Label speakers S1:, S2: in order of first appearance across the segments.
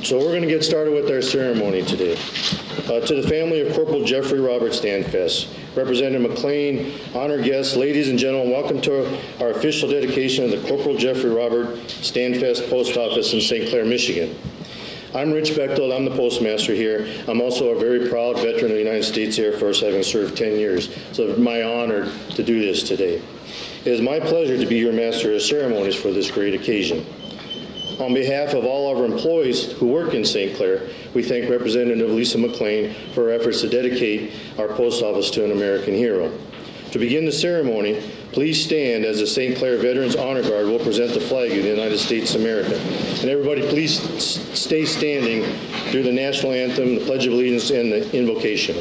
S1: So we're going to get started with our ceremony today. To the family of Corporal Jeffrey Robert Standfest, Representative Mclean, honored guests, ladies and gentlemen, welcome to our official dedication of the Corporal Jeffrey Robert Standfest Post Office in St. Clair, Michigan. I'm Rich Bechtold. I'm the postmaster here. I'm also a very proud veteran of the United States Air Force, having served 10 years. So it's my honor to do this today. It is my pleasure to be your master of ceremonies for this great occasion. On behalf of all of our employees who work in St. Clair, we thank Representative Lisa Mclean for her efforts to dedicate our post office to an American hero. To begin the ceremony, please stand as the St. Clair Veterans Honor Guard will present the flag of the United States of America. And everybody, please stay standing through the national anthem, the Pledge of Allegiance, and the invocation.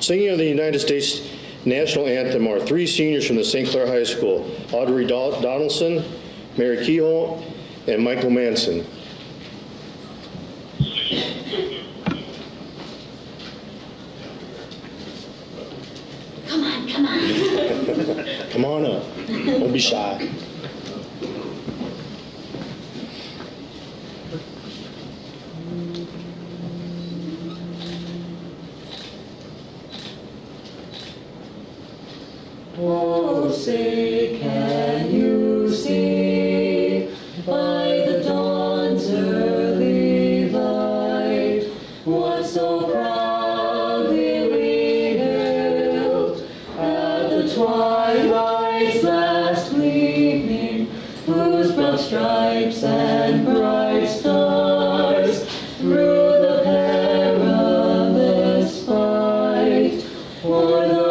S1: Singing of the United States National Anthem are three seniors from the St. Clair High School, Audrey Donaldson, Mary Kehoe, and Michael Manson.
S2: Come on, come on.
S1: Come on up. Don't be shy.
S3: Oh, say, can you see by the dawn's early light what so proudly we hailed at the twilight's last gleaming, whose broad stripes and bright stars through the perilous fight for the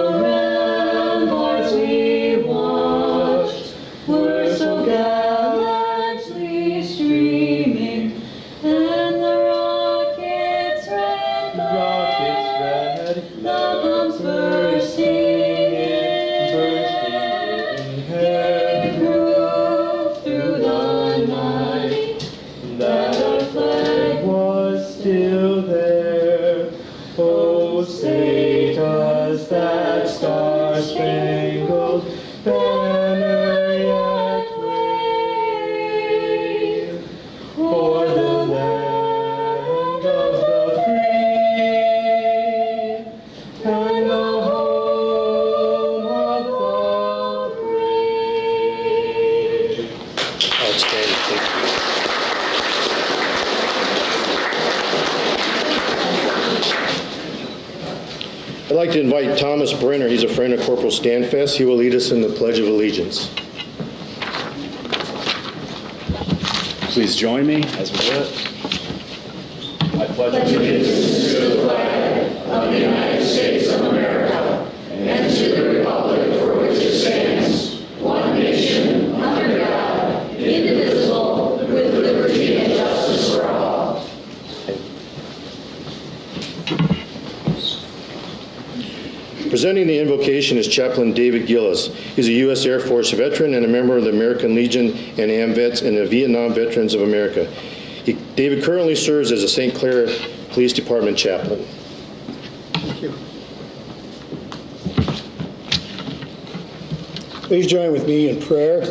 S1: I'd like to invite Thomas Brenner. He's a friend of Corporal Standfest. He will lead us in the Pledge of Allegiance.
S4: Please join me as we do it. I pledge
S3: allegiance to the flag of the United States of America and to the republic for which it stands, one nation, under God, indivisible, with liberty and justice for all.
S1: Presenting the invocation is Chaplain David Gillis. He's a U.S. Air Force veteran and a member of the American Legion and AMVETS and the Vietnam Veterans of America. David currently serves as a St. Clair Police Department chaplain.
S5: Thank you. Please join with me in prayer.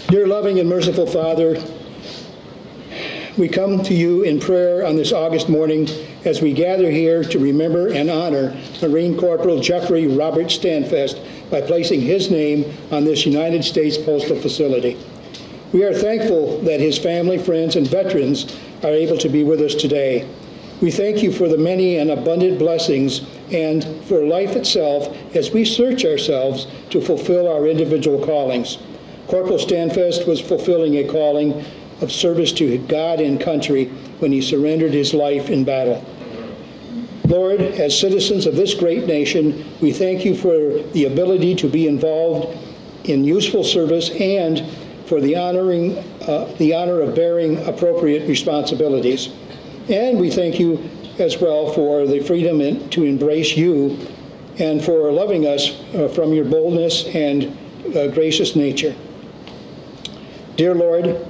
S5: Dear loving and merciful Father, we come to you in prayer on this August morning as we gather here to remember and honor Marine Corporal Jeffrey Robert Standfest by placing his name on this United States postal facility. We are thankful that his family, friends, and veterans are able to be with us today. We thank you for the many and abundant blessings and for life itself as we search ourselves to fulfill our individual callings. Corporal Standfest was fulfilling a calling of service to God and country when he surrendered his life in battle. Lord, as citizens of this great nation, we thank you for the ability to be involved in useful service and for the honor of bearing appropriate responsibilities. And we thank you as well for the freedom to embrace you and for loving us from your boldness and gracious nature. Dear Lord,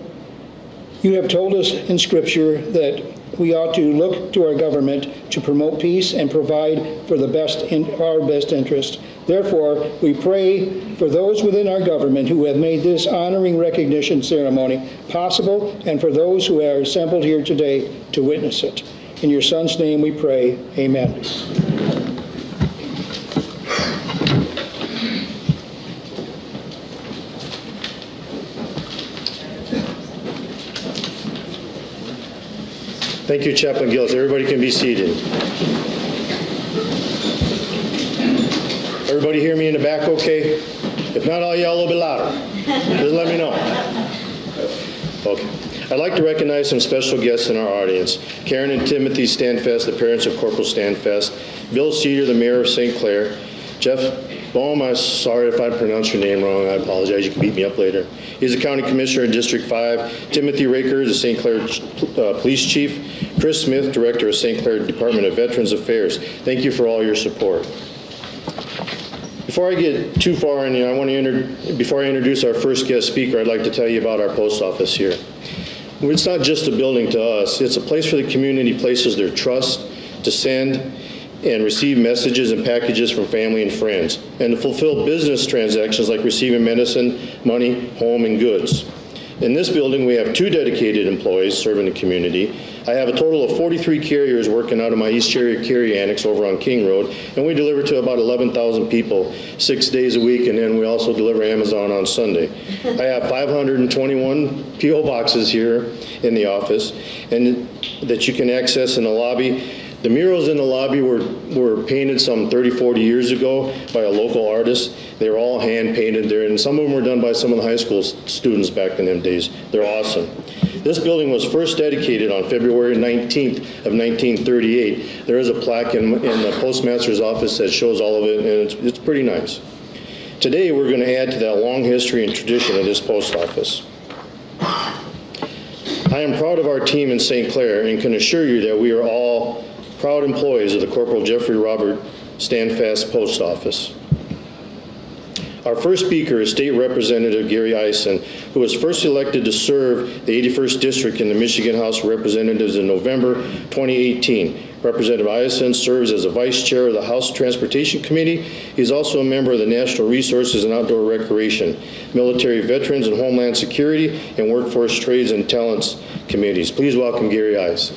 S5: you have told us in Scripture that we ought to look to our government to promote peace and provide for our best interest. Therefore, we pray for those within our government who have made this honoring recognition ceremony possible, and for those who are assembled here today to witness it. In your Son's name we pray, amen.
S1: Thank you, Chaplain Gillis. Everybody can be seated. Everybody hear me in the back okay? If not, I'll yell a little bit louder. Just let me know. Okay. I'd like to recognize some special guests in our audience. Karen and Timothy Standfest, the parents of Corporal Standfest. Bill Cedar, the mayor of St. Clair. Jeff Bohm, I'm sorry if I pronounced your name wrong. I apologize. You can beat me up later. He's the county commissioner in District 5. Timothy Raker, the St. Clair police chief. Chris Smith, director of St. Clair Department of Veterans Affairs. Thank you for all your support. Before I get too far in, before I introduce our first guest speaker, I'd like to tell you about our post office here. It's not just a building to us. It's a place for the community places their trust to send and receive messages and packages from family and friends, and to fulfill business transactions like receiving medicine, money, home, and goods. In this building, we have 2 dedicated employees serving the community. I have a total of 43 carriers working out of my East Area Carrier Annex over on King Road, and we deliver to about 11,000 people 6 days a week, and then we also deliver Amazon on Sunday. I have 521 P.O. boxes here in the office, and that you can access in the lobby. The murals in the lobby were painted some 30, 40 years ago by a local artist. They were all hand-painted there, and some of them were done by some of the high school students back in them days. They're awesome. This building was first dedicated on February 19th of 1938. There is a plaque in the postmaster's office that shows all of it, and it's pretty nice. Today, we're going to add to that long history and tradition of this post office. I am proud of our team in St. Clair and can assure you that we are all proud employees of the Corporal Jeffrey Robert Standfest Post Office. Our first speaker is State Representative Gary Eisen, who was first elected to serve the 81st District in the Michigan House of Representatives in November 2018. Representative Eisen serves as the Vice Chair of the House Transportation Committee. He is also a member of the National Resources and Outdoor Recreation, Military Veterans and Homeland Security, and Workforce Trades and Talents Committees. Please welcome Gary Eisen.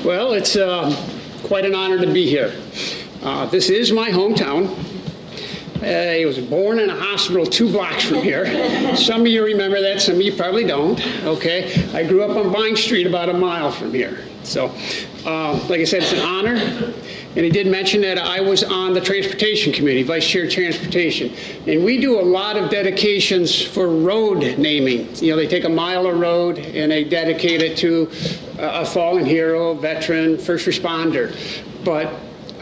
S6: Well, it's quite an honor to be here. This is my hometown. I was born in a hospital 2 blocks from here. Some of you remember that, some of you probably don't, okay? I grew up on Vine Street about a mile from here. So, like I said, it's an honor. And he did mention that I was on the Transportation Committee, Vice Chair of Transportation. And we do a lot of dedications for road naming. You know, they take a mile of road and they dedicate it to a fallen hero, veteran, first responder. But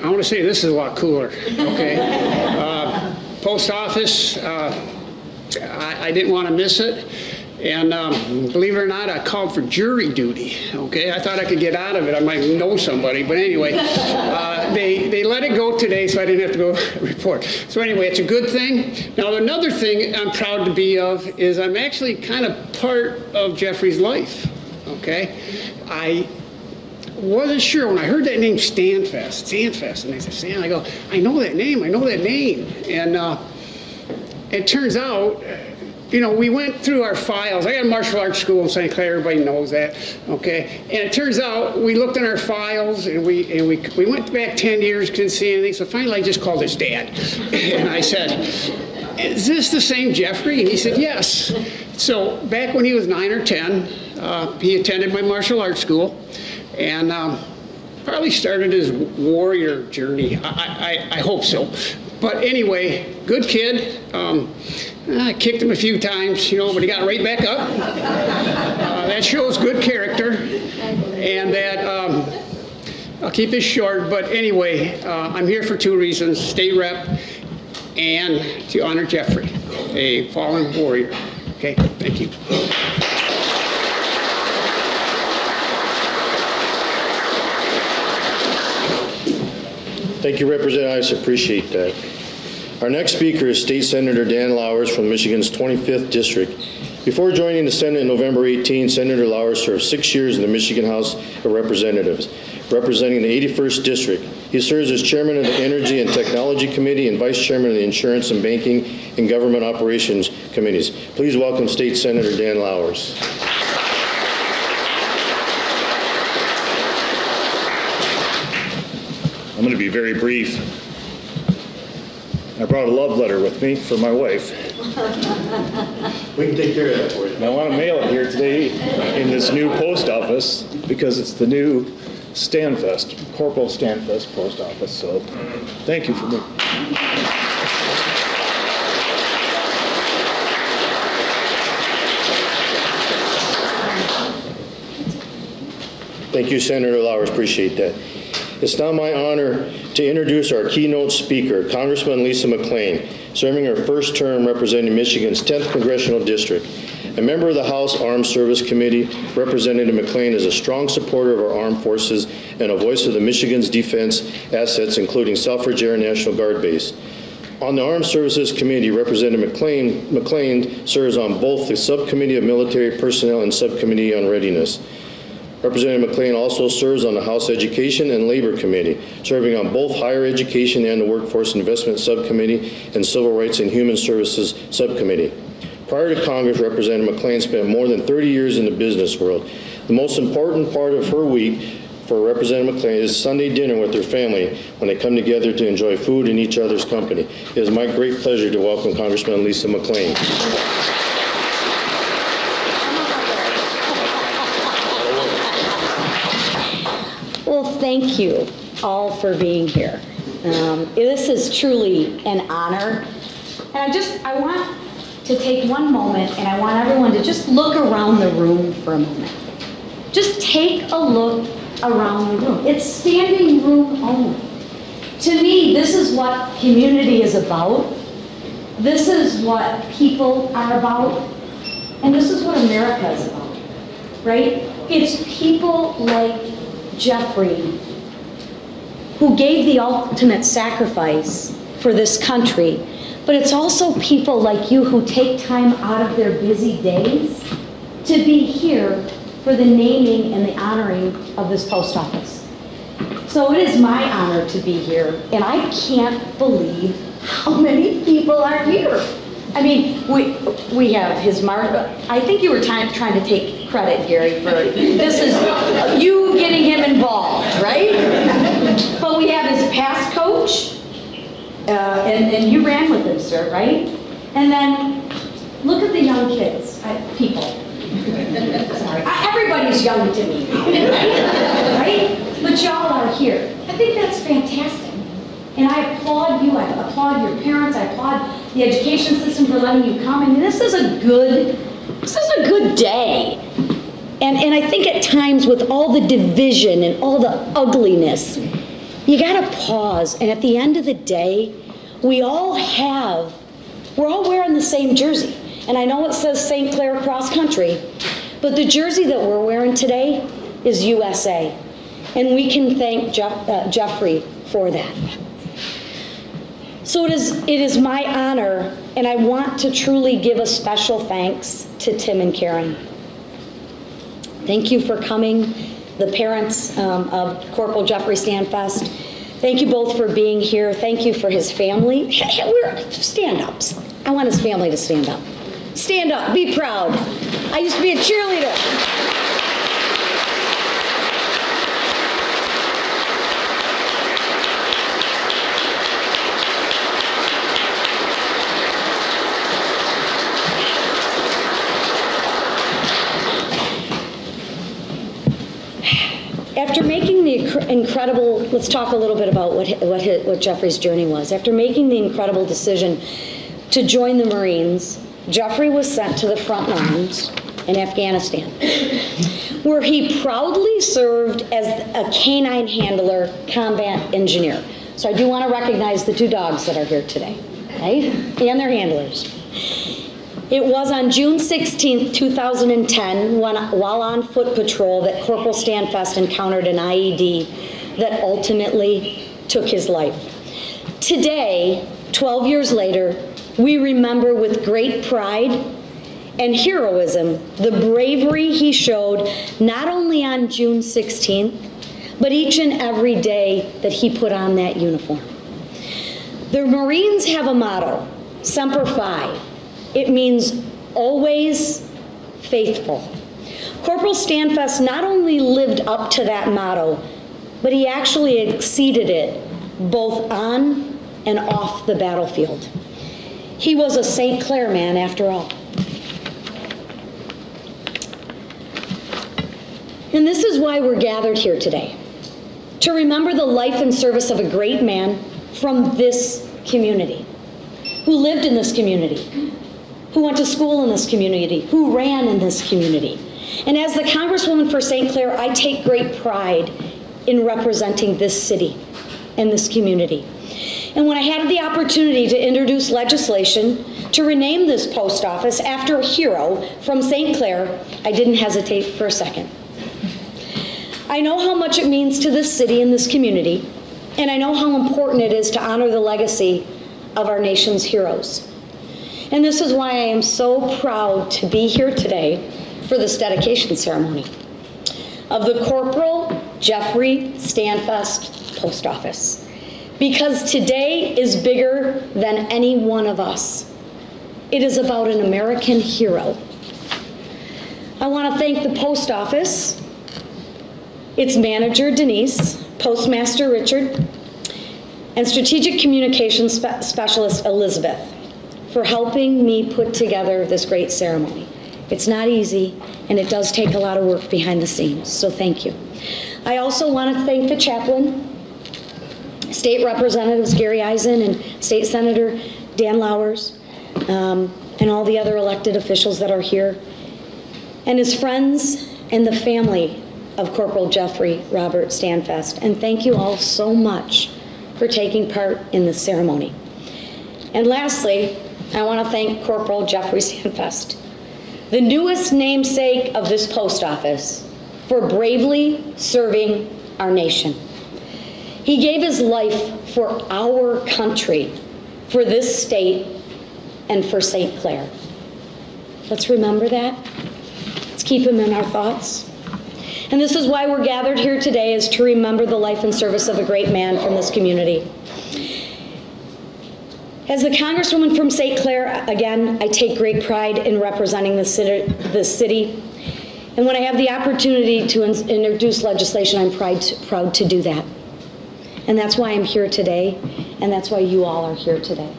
S6: I want to say this is a lot cooler, okay? Post office, I didn't want to miss it. And believe it or not, I called for jury duty, okay? I thought I could get out of it. I might know somebody. But anyway, they let it go today, so I didn't have to go report. So anyway, it's a good thing. Now, another thing I'm proud to be of is I'm actually kind of part of Jeffrey's life, okay? I wasn't sure when I heard that name, Standfest, and they said, Stan, I go, I know that name. And it turns out, you know, we went through our files. I got a martial arts school in St. Clair. Everybody knows that, okay? And it turns out we looked in our files and we went back 10 years, couldn't see anything. So finally, I just called his dad, and I said, "Is this the same Jeffrey?" And he said, "Yes." So back when he was 9 or 10, he attended my martial arts school, and probably started his warrior journey. I hope so. But anyway, good kid. I kicked him a few times, you know, but he got right back up. That shows good character. And that, I'll keep this short, but anyway, I'm here for 2 reasons, state rep and to honor Jeffrey, a fallen warrior. Okay, thank you.
S1: Thank you, Representative Ice. Appreciate that. Our next speaker is State Senator Dan Lowers from Michigan's 25th District. Before joining the Senate in November 18, Senator Lowers served 6 years in the Michigan House of Representatives, representing the 81st District. He serves as chairman of the Energy and Technology Committee and vice chairman of the Insurance and Banking and Government Operations Committees. Please welcome State Senator Dan Lowers.
S7: I'm going to be very brief. I brought a love letter with me for my wife.
S1: We can take care of that for you.
S7: And I want to mail it here today in this new post office because it's the new Standfest, Corporal Standfest post office. So thank you for me.
S1: Thank you, Senator Lowers. Appreciate that. It's now my honor to introduce our keynote speaker, Congressman Lisa Mclean, serving her first term representing Michigan's 10th Congressional District. A member of the House Armed Service Committee, Representative Mclean is a strong supporter of our armed forces and a voice of the Michigan's defense assets, including Selfridge Air National Guard Base. On the Armed Services Committee, Representative McLean serves on both the Subcommittee of Military Personnel and Subcommittee on Readiness. Representative McLean also serves on the House Education and Labor Committee, serving on both Higher Education and the Workforce Investment Subcommittee and Civil Rights and Human Services Subcommittee. Prior to Congress, Representative McLean spent more than 30 years in the business world. The most important part of her week for Representative McLean is Sunday dinner with her family when they come together to enjoy food in each other's company. It is my great pleasure to welcome Congressman Lisa McLean.
S2: Well, thank you all for being here. This is truly an honor. And I want to take one moment and I want everyone to just look around the room for a moment. Just take a look around the room. It's standing room only. To me, this is what community is about. This is what people are about. And this is what America is about, right? It's people like Jeffrey, who gave the ultimate sacrifice for this country, but it's also people like you who take time out of their busy days to be here for the naming and the honoring of this post office. So it is my honor to be here, and I can't believe how many people are here. I mean, we have his mark. I think you were trying to take credit, Gary, for this is you getting him involved, right? But we have his past coach, and you ran with him, sir, right? And then look at the young kids, people. Sorry, everybody's young to me, right? But y'all are here. I think that's fantastic. And I applaud you, I applaud your parents, I applaud the education system for letting you come. I mean, this is a good day. And I think at times with all the division and all the ugliness, you gotta pause. And at the end of the day, we're all wearing the same jersey. And I know it says St. Clair Cross Country, but the jersey that we're wearing today is USA. And we can thank Jeffrey for that. So it is my honor, and I want to truly give a special thanks to Tim and Karen. Thank you for coming, the parents of Corporal Jeffrey Standfest. Thank you both for being here. Thank you for his family. We're stand-ups. I want his family to stand up. Stand up, be proud. I used to be a cheerleader. After making the incredible, let's talk a little bit about what Jeffrey's journey was. After making the incredible decision to join the Marines, Jeffrey was sent to the front lines in Afghanistan, where he proudly served as a canine handler, combat engineer. So I do want to recognize the two dogs that are here today, right? And their handlers. It was on June 16th, 2010, while on foot patrol, that Corporal Standfest encountered an IED that ultimately took his life. Today, 12 years later, we remember with great pride and heroism the bravery he showed not only on June 16th, but each and every day that he put on that uniform. The Marines have a motto, Semper Fi. It means always faithful. Corporal Standfest not only lived up to that motto, but he actually exceeded it both on and off the battlefield. He was a St. Clair man after all. And this is why we're gathered here today, to remember the life and service of a great man from this community, who lived in this community, who went to school in this community, who ran in this community. And as the Congresswoman for St. Clair, I take great pride in representing this city and this community. And when I had the opportunity to introduce legislation to rename this post office after a hero from St. Clair, I didn't hesitate for a second. I know how much it means to this city and this community, and I know how important it is to honor the legacy of our nation's heroes. And this is why I am so proud to be here today for this dedication ceremony of the Corporal Jeffrey Standfest Post Office. Because today is bigger than any one of us. It is about an American hero. I want to thank the post office, its manager, Denise, postmaster, Richard, and strategic communications specialist, Elizabeth, for helping me put together this great ceremony. It's not easy, and it does take a lot of work behind the scenes, so thank you. I also want to thank the chaplain, State Representatives Gary Eisen and State Senator Dan Lowers, and all the other elected officials that are here, and his friends and the family of Corporal Jeffrey Robert Standfest. And thank you all so much for taking part in this ceremony. And lastly, I want to thank Corporal Jeffrey Standfest, the newest namesake of this post office, for bravely serving our nation. He gave his life for our country, for this state, and for St. Clair. Let's remember that. Let's keep him in our thoughts. And this is why we're gathered here today, is to remember the life and service of a great man from this community. As the Congresswoman from St. Clair, again, I take great pride in representing this city. And when I have the opportunity to introduce legislation, I'm proud to do that. And that's why I'm here today, and that's why you all are here today.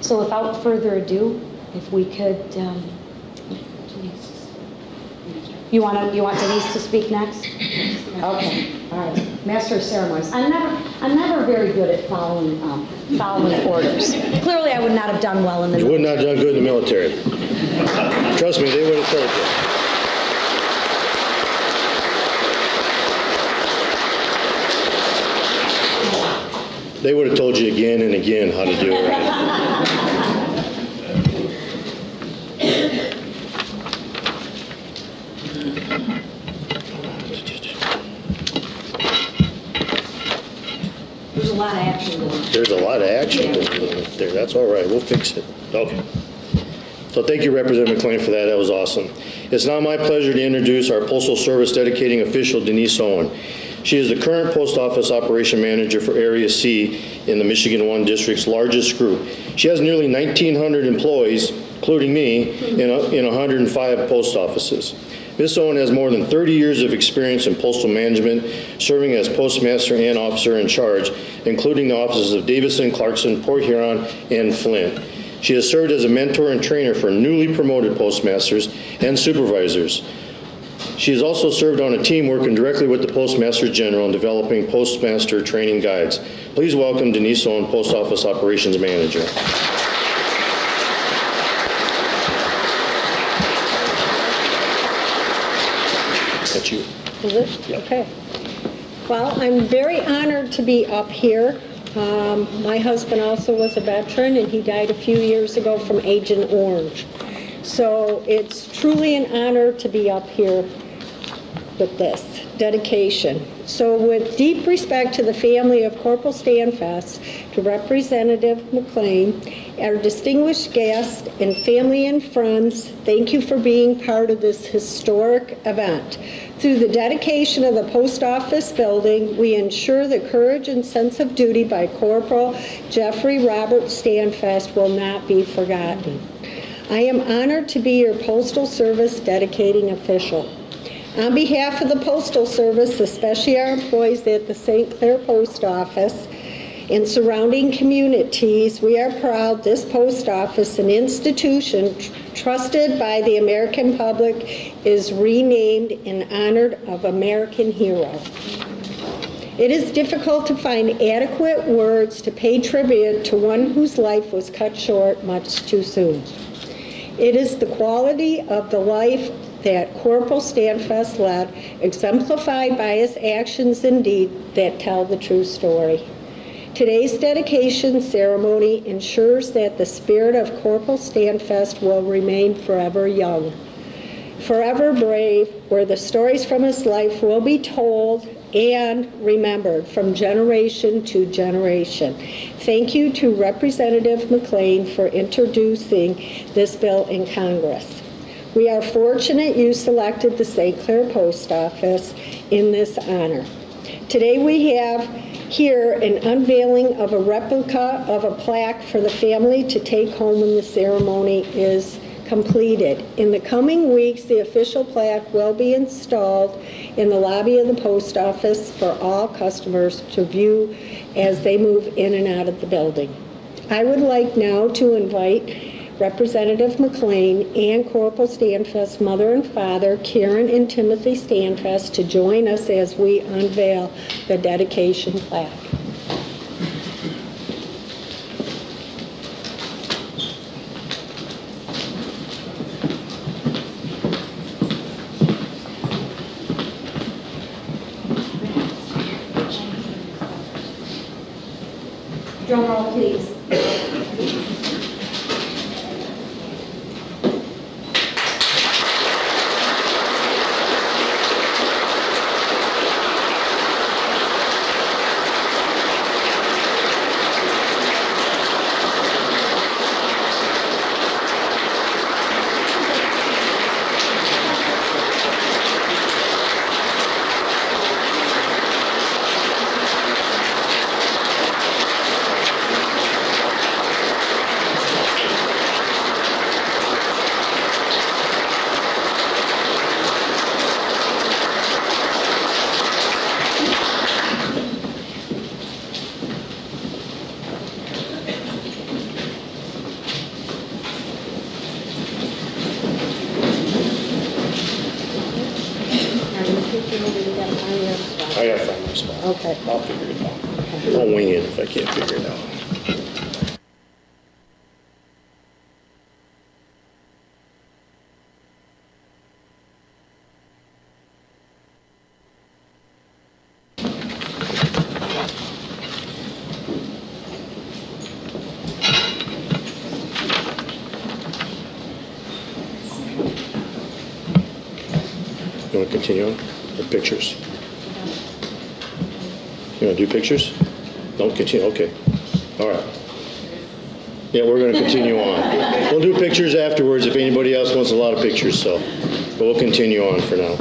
S2: So without further ado, if we could, you want Denise to speak next? Okay, all right. Master of Ceremonies. I'm never very good at following orders. Clearly, I would not have done well in the military.
S1: You would not have done good in the military. Trust me, they would have told you. They would have told you again and again how to do it right.
S2: There's a lot of action going on.
S1: There's a lot of action going on there. That's all right. We'll fix it. Okay. So thank you, Representative Mclean, for that. That was awesome. It's now my pleasure to introduce our Postal Service dedicating official, Denise Owen. She is the current Post Office Operation Manager for Area C in the Michigan 1 District's largest group. She has nearly 1,900 employees, including me, in 105 post offices. Ms. Owen has more than 30 years of experience in postal management, serving as postmaster and officer in charge, including the offices of Davidson, Clarkson, Port Huron, and Flint. She has served as a mentor and trainer for newly promoted postmasters and supervisors. She has also served on a team working directly with the Postmaster General in developing postmaster training guides. Please welcome Denise Owen, Post Office Operations Manager. That's you.
S8: Is it?
S1: Yep.
S8: Okay. Well, I'm very honored to be up here. My husband also was a veteran, and he died a few years ago from Agent Orange. So it's truly an honor to be up here with this dedication. So with deep respect to the family of Corporal Standfest, to Representative Mclean, our distinguished guests, and family and friends, thank you for being part of this historic event. Through the dedication of the post office building, we ensure the courage and sense of duty by Corporal Jeffrey Robert Standfest will not be forgotten. I am honored to be your Postal Service dedicating official. On behalf of the Postal Service, especially our employees at the St. Clair Post Office and surrounding communities, we are proud this post office, an institution trusted by the American public, is renamed in honor of American hero. It is difficult to find adequate words to pay tribute to one whose life was cut short much too soon. It is the quality of the life that Corporal Standfest led, exemplified by his actions and deeds, that tell the true story. Today's dedication ceremony ensures that the spirit of Corporal Standfest will remain forever young, forever brave, where the stories from his life will be told and remembered from generation to generation. Thank you to Representative Mclean for introducing this bill in Congress. We are fortunate you selected the St. Clair Post Office in this honor. Today we have here an unveiling of a replica of a plaque for the family to take home when the ceremony is completed. In the coming weeks, the official plaque will be installed in the lobby of the post office for all customers to view as they move in and out of the building. I would like now to invite Representative Mclean and Corporal Standfest's mother and father, Karen and Timothy Standfest, to join us as we unveil the dedication plaque.
S2: Drum roll, please.
S1: I gotta find my spot.
S8: Okay.
S1: I'll figure it out. I'll wing it if I can't figure it out. You want to continue on? Or pictures? You want to do pictures? Don't continue, okay. All right. Yeah, we're going to continue on. We'll do pictures afterwards if anybody else wants a lot of pictures, so. But we'll continue on for now.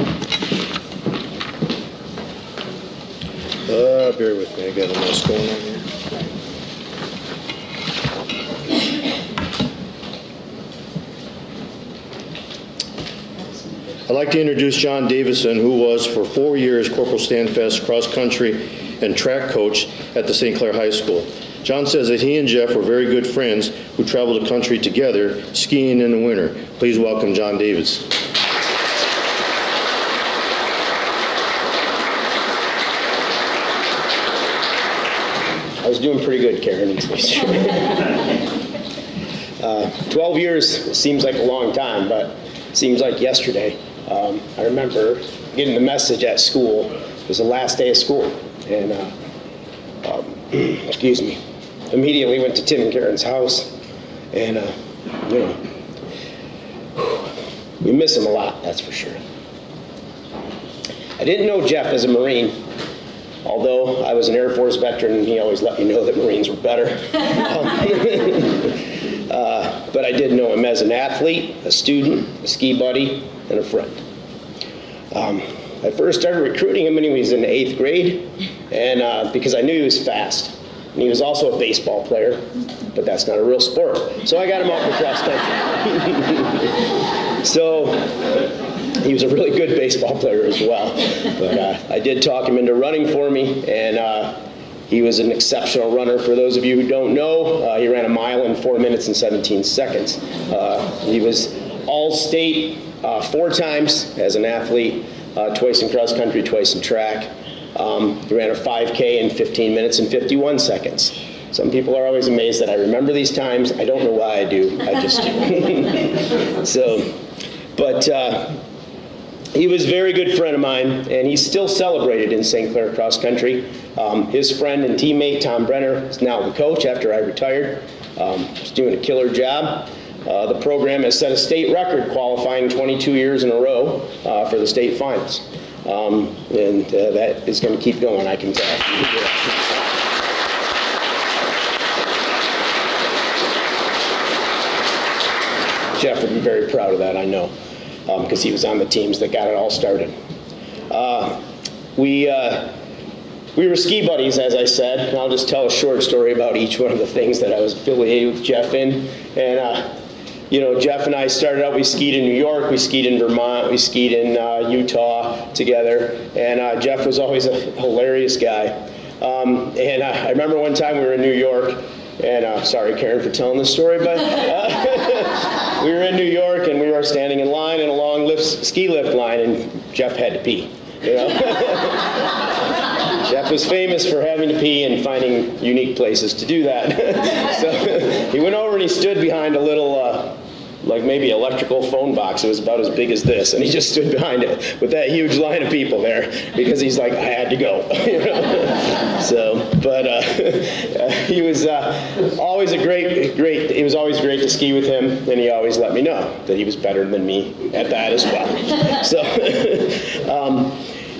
S1: Bear with me, I got a mess going on here. I'd like to introduce John Davidson, who was for 4 years Corporal Standfest cross-country and track coach at the St. Clair High School. John says that he and Jeff were very good friends who traveled the country together skiing in the winter. Please welcome John Davidson.
S9: I was doing pretty good, Karen. 12 years seems like a long time, but seems like yesterday. I remember getting the message at school. It was the last day of school, and excuse me, immediately went to Tim and Karen's house, and you know, we miss them a lot, that's for sure. I didn't know Jeff as a Marine, although I was an Air Force veteran, and he always let me know that Marines were better. But I did know him as an athlete, a student, a ski buddy, and a friend. I first started recruiting him when he was in the 8th grade, and because I knew he was fast. And he was also a baseball player, but that's not a real sport. So I got him out for cross country. So he was a really good baseball player as well. But I did talk him into running for me, and he was an exceptional runner. For those of you who don't know, he ran a mile in 4 minutes and 17 seconds. He was all-state 4 times as an athlete, twice in cross country, twice in track. He ran a 5K in 15 minutes and 51 seconds. Some people are always amazed that I remember these times. I don't know why I do. I just do. He was a very good friend of mine, and he's still celebrated in St. Clair cross country. His friend and teammate, Tom Brenner, is now the coach after I retired. He's doing a killer job. The program has set a state record qualifying 22 years in a row for the state finals. And that is going to keep going, I can tell. Jeff would be very proud of that, I know, because he was on the teams that got it all started. We were ski buddies, as I said, and I'll just tell a short story about each one of the things that I was affiliated with Jeff in. And you know, Jeff and I started out, we skied in New York, we skied in Vermont, we skied in Utah together, and Jeff was always a hilarious guy. And I remember one time we were in New York, and sorry, Karen, for telling this story, but we were in New York, and we were standing in line in a long ski lift line, and Jeff had to pee, you know? Jeff was famous for having to pee and finding unique places to do that. So he went over and he stood behind a little, like maybe electrical phone box. It was about as big as this, and he just stood behind it with that huge line of people there because he's like, I had to go. You know? So, but he was always it was always great to ski with him, and he always let me know that he was better than me at that as well.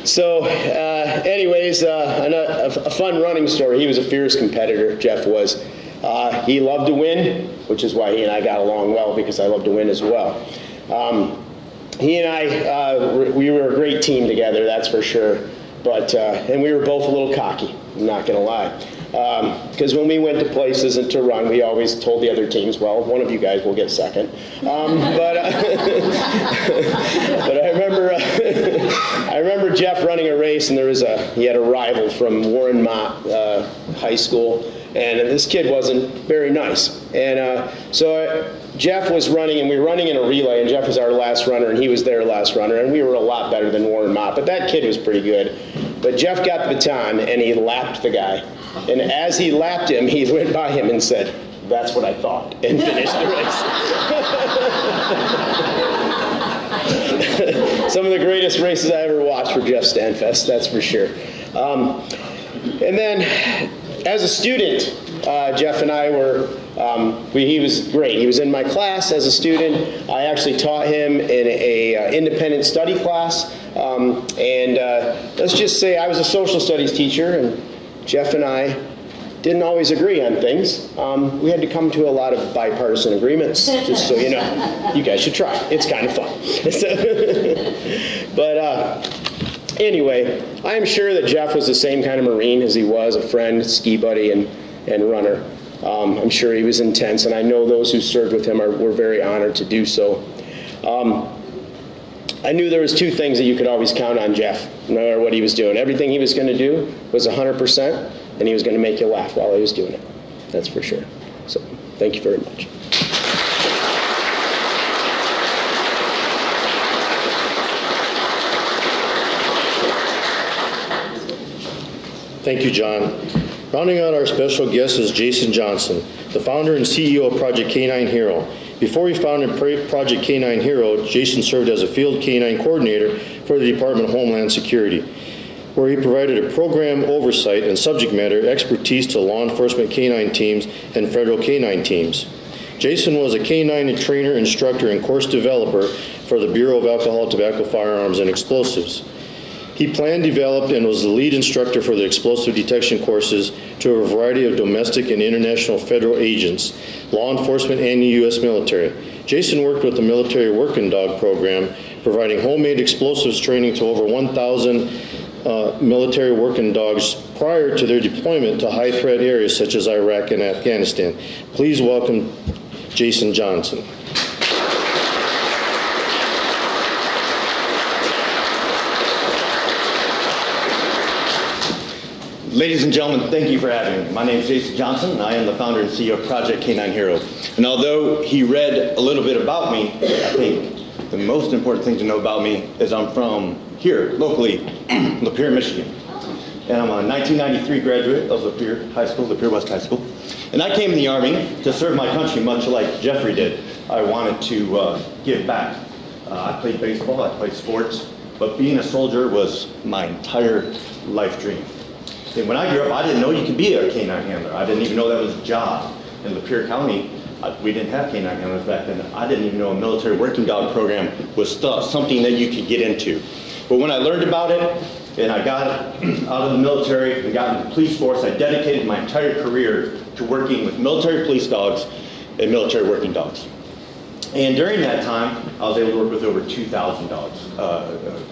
S9: So, anyways, a fun running story. He was a fierce competitor, Jeff was. He loved to win, which is why he and I got along well, because I love to win as well. He and I, we were a great team together, that's for sure. But, and we were both a little cocky, I'm not going to lie. Because when we went to places and to run, we always told the other teams, well, one of you guys will get second. But I remember Jeff running a race, and he had a rival from Warren Mott High School, and this kid wasn't very nice. And so Jeff was running, and we were running in a relay, and Jeff was our last runner, and he was their last runner, and we were a lot better than Warren Mott, but that kid was pretty good. But Jeff got the baton, and he lapped the guy. And as he lapped him, he went by him and said, "That's what I thought," and finished the race. Some of the greatest races I ever watched were Jeff Standfest, that's for sure. And then, as a student, Jeff and I were, he was great. He was in my class as a student. I actually taught him in a independent study class. Let's just say I was a social studies teacher, and Jeff and I didn't always agree on things. We had to come to a lot of bipartisan agreements, just so you know. You guys should try. It's kind of fun. But anyway, I am sure that Jeff was the same kind of Marine as he was a friend, ski buddy, and runner. I'm sure he was intense, and I know those who served with him were very honored to do so. I knew there was 2 things that you could always count on Jeff, no matter what he was doing. Everything he was going to do was 100%, and he was going to make you laugh while he was doing it. That's for sure. So, thank you very much.
S1: Thank you, John. Rounding out our special guest is Jason Johnson, the founder and CEO of Project K9 Hero. Before he founded Project K9 Hero, Jason served as a field K9 coordinator for the Department of Homeland Security, where he provided a program oversight and subject matter expertise to law enforcement K9 teams and federal K9 teams. Jason was a K9 trainer, instructor, and course developer for the Bureau of Alcohol, Tobacco, Firearms, and Explosives. He planned, developed, and was the lead instructor for the explosive detection courses to a variety of domestic and international federal agents, law enforcement, and the U.S. military. Jason worked with the Military Working Dog Program, providing homemade explosives training to over 1,000 military working dogs prior to their deployment to high-threat areas such as Iraq and Afghanistan. Please welcome Jason Johnson.
S10: Ladies and gentlemen, thank you for having me. My name is Jason Johnson, and I am the founder and CEO of Project K9 Hero. And although he read a little bit about me, I think the most important thing to know about me is I'm from here, locally, Lapeer, Michigan. And I'm a 1993 graduate of Lapeer High School, Lapeer West High School. And I came in the Army to serve my country, much like Jeffrey did. I wanted to give back. I played baseball, I played sports, but being a soldier was my entire life dream. And when I grew up, I didn't know you could be a canine handler. I didn't even know that was a job. In Lapeer County, we didn't have canine handlers back then. I didn't even know a military working dog program was something that you could get into. But when I learned about it, and I got out of the military and got into the police force, I dedicated my entire career to working with military police dogs and military working dogs. And during that time, I was able to work with over 2,000 dogs,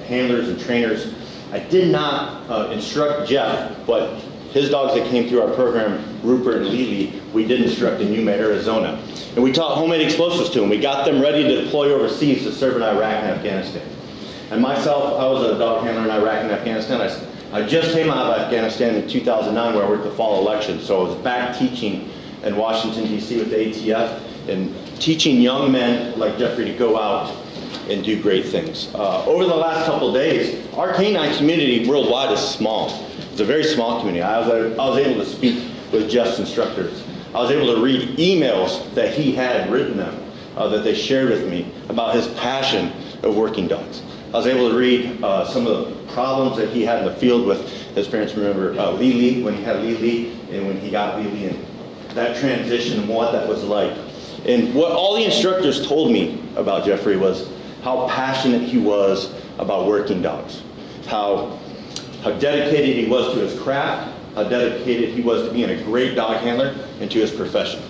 S10: handlers and trainers. I did not instruct Jeff, but his dogs that came through our program, Rupert and Lily, we did instruct in Yuma, Arizona. And we taught homemade explosives to them. We got them ready to deploy overseas to serve in Iraq and Afghanistan. And myself, I was a dog handler in Iraq and Afghanistan. I just came out of Afghanistan in 2009 where I worked the fall election. So I was back teaching in Washington, D.C. with the ATF and teaching young men like Jeffrey to go out and do great things. Over the last couple of days, our canine community worldwide is small. It's a very small community. I was able to speak with Jeff's instructors. I was able to read emails that he had written them, that they shared with me about his passion of working dogs. I was able to read some of the problems that he had in the field with his parents. Remember Lily, when he had Lily, and when he got Lily, and that transition and what that was like. And what all the instructors told me about Jeffrey was how passionate he was about working dogs, how dedicated he was to his craft, how dedicated he was to being a great dog handler and to his profession.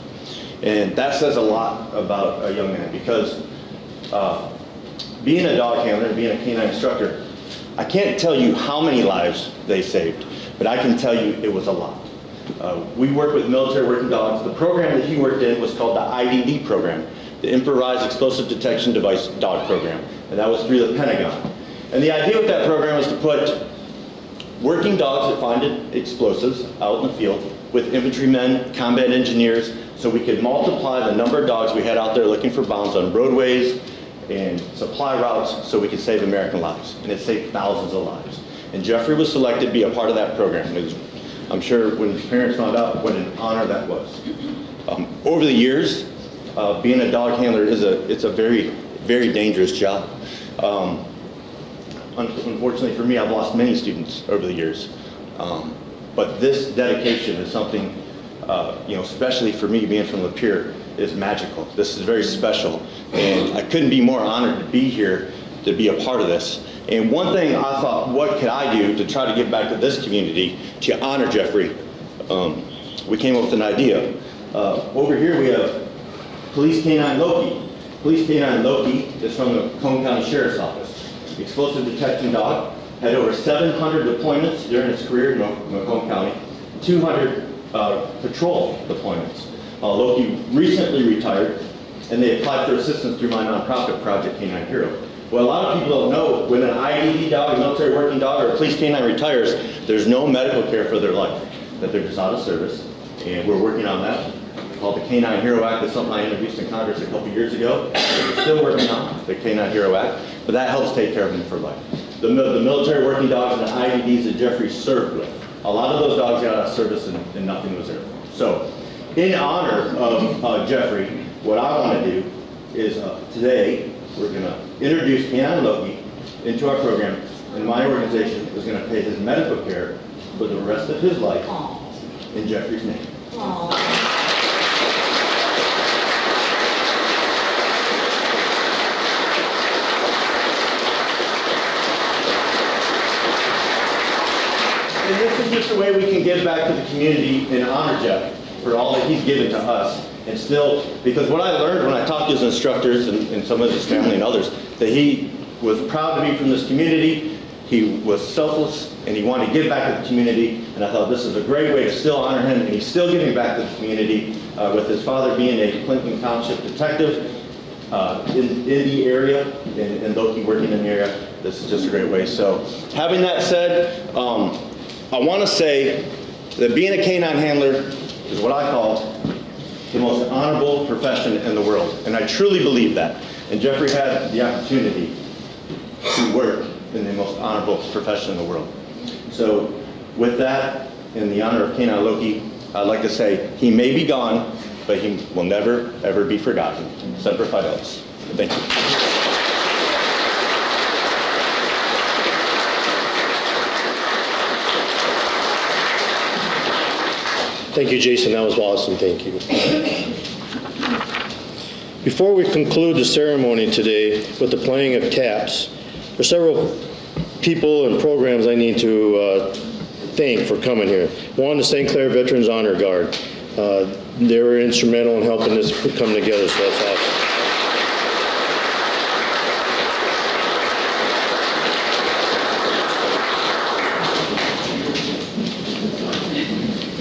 S10: And that says a lot about a young man, because being a dog handler and being a canine instructor, I can't tell you how many lives they saved, but I can tell you it was a lot. We work with military working dogs. The program that he worked in was called the IDD program, the Improvised Explosive Detection Device Dog Program, and that was through the Pentagon. And the idea with that program was to put working dogs that find explosives out in the field with infantrymen, combat engineers, so we could multiply the number of dogs we had out there looking for bombs on roadways and supply routes so we could save American lives. And it saved thousands of lives. And Jeffrey was selected to be a part of that program. I'm sure when his parents found out what an honor that was. Over the years, being a dog handler it's a very, very dangerous job. Unfortunately for me, I've lost many students over the years. But this dedication is something, especially for me being from Lapeer, is magical. This is very special. And I couldn't be more honored to be here, to be a part of this. And one thing I thought, what could I do to try to give back to this community to honor Jeffrey? We came up with an idea. Over here we have Police K9 Loki. Police K9 Loki is from the Macomb County Sheriff's Office. The explosive detection dog had over 700 deployments during his career in Macomb County, 200 patrol deployments. Loki recently retired, and they applied for assistance through my nonprofit Project K9 Hero. Well, a lot of people don't know, when an IDD dog, a military working dog, or a police canine retires, there's no medical care for their life, that they're just out of service, and we're working on that. Called the K9 Hero Act. That's something I introduced in Congress a couple years ago. We're still working on the K9 Hero Act, but that helps take care of them for life. The military working dogs and the IDDs that Jeffrey served with, a lot of those dogs got out of service and nothing was there for them. So, in honor of Jeffrey, what I want to do is today, we're going to introduce K9 Loki into our program, and my organization is going to pay his medical care for the rest of his life in Jeffrey's name.
S2: Aww.
S10: And this is just a way we can give back to the community and honor Jeff for all that he's given to us. And still, because what I learned when I talked to his instructors and some of his family and others, that he was proud to be from this community, he was selfless, and he wanted to give back to the community. And I thought this is a great way to still honor him, and he's still giving back to the community with his father being a Clinton Township detective in the area, and Loki working in the area. This is just a great way. So having that said, I want to say that being a canine handler is what I call the most honorable profession in the world. And I truly believe that. And Jeffrey had the opportunity to work in the most honorable profession in the world. So with that, in the honor of Canine Loki, I'd like to say he may be gone, but he will never, ever be forgotten. Semper Fidelis. Thank you.
S1: Thank you, Jason. That was awesome. Thank you. Before we conclude the ceremony today with the playing of taps, there's several people and programs I need to thank for coming here. One, the St. Clair Veterans Honor Guard. They were instrumental in helping this come together, so that's awesome.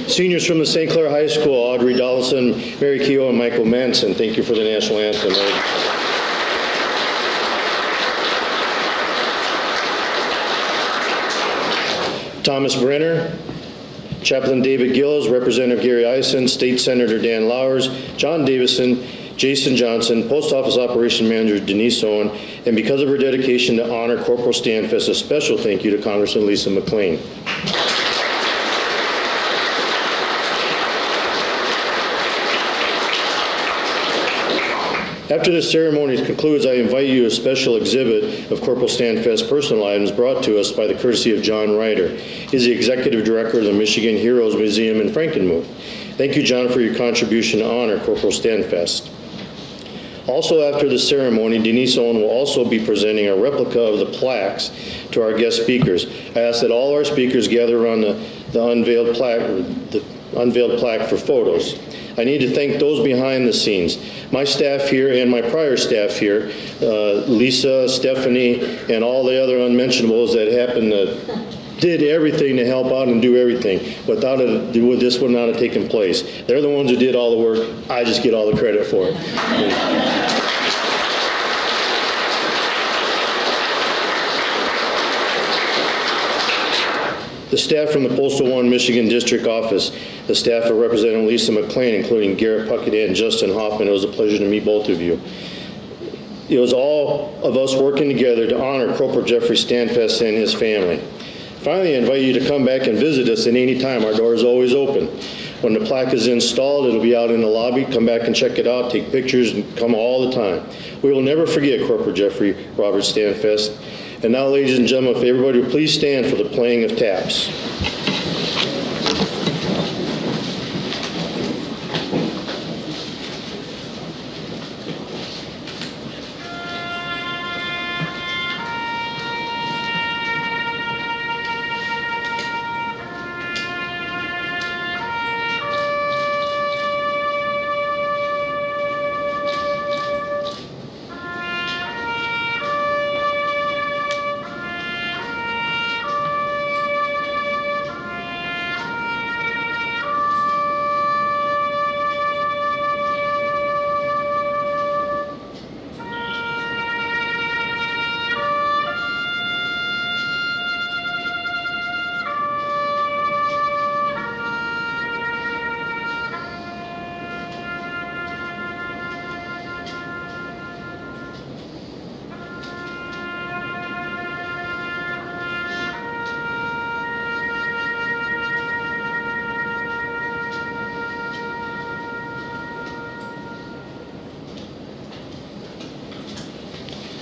S1: Seniors from the St. Clair High School, Audrey Davidson, Mary Keogh, and Michael Manson, thank you for the national anthem. Thomas Brenner, Chaplain David Gills, Representative Gary Eisen, State Senator Dan Lowers, John Davidson, Jason Johnson, Post Office Operation Manager Denise Owen, and because of her dedication to honor Corporal Standfest, a special thank you to Congressman Lisa Mclean. After the ceremony concludes, I invite you to a special exhibit of Corporal Standfest personal items brought to us by the courtesy of John Ryder. He's the Executive Director of the Michigan Heroes Museum in Frankenmuth. Thank you, John, for your contribution to honor Corporal Standfest. Also after the ceremony, Denise Owen will also be presenting a replica of the plaques to our guest speakers. I ask that all our speakers gather around the unveiled plaque for photos. I need to thank those behind the scenes. My staff here and my prior staff here, Lisa, Stephanie, and all the other unmentionables that happened did everything to help out and do everything. Without it, this would not have taken place. They're the ones who did all the work. I just get all the credit for it. The staff from the Postal One Michigan District Office, the staff of Representative Lisa Mclean, including Garrett Puckett and Justin Hoffman. It was a pleasure to meet both of you. It was all of us working together to honor Corporal Jeffrey Standfest and his family. Finally, I invite you to come back and visit us at any time. Our door is always open. When the plaque is installed, it'll be out in the lobby. Come back and check it out, take pictures, and come all the time. We will never forget Corporal Jeffrey Robert Standfest. And now, ladies and gentlemen, if everybody would please stand for the playing of taps.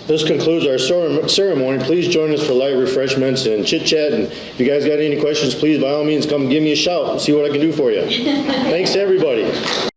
S1: This concludes our ceremony. Please join us for light refreshments and chit-chat. And if you guys got any questions, please, by all means, come give me a shout and see what I can do for you. Thanks to everybody.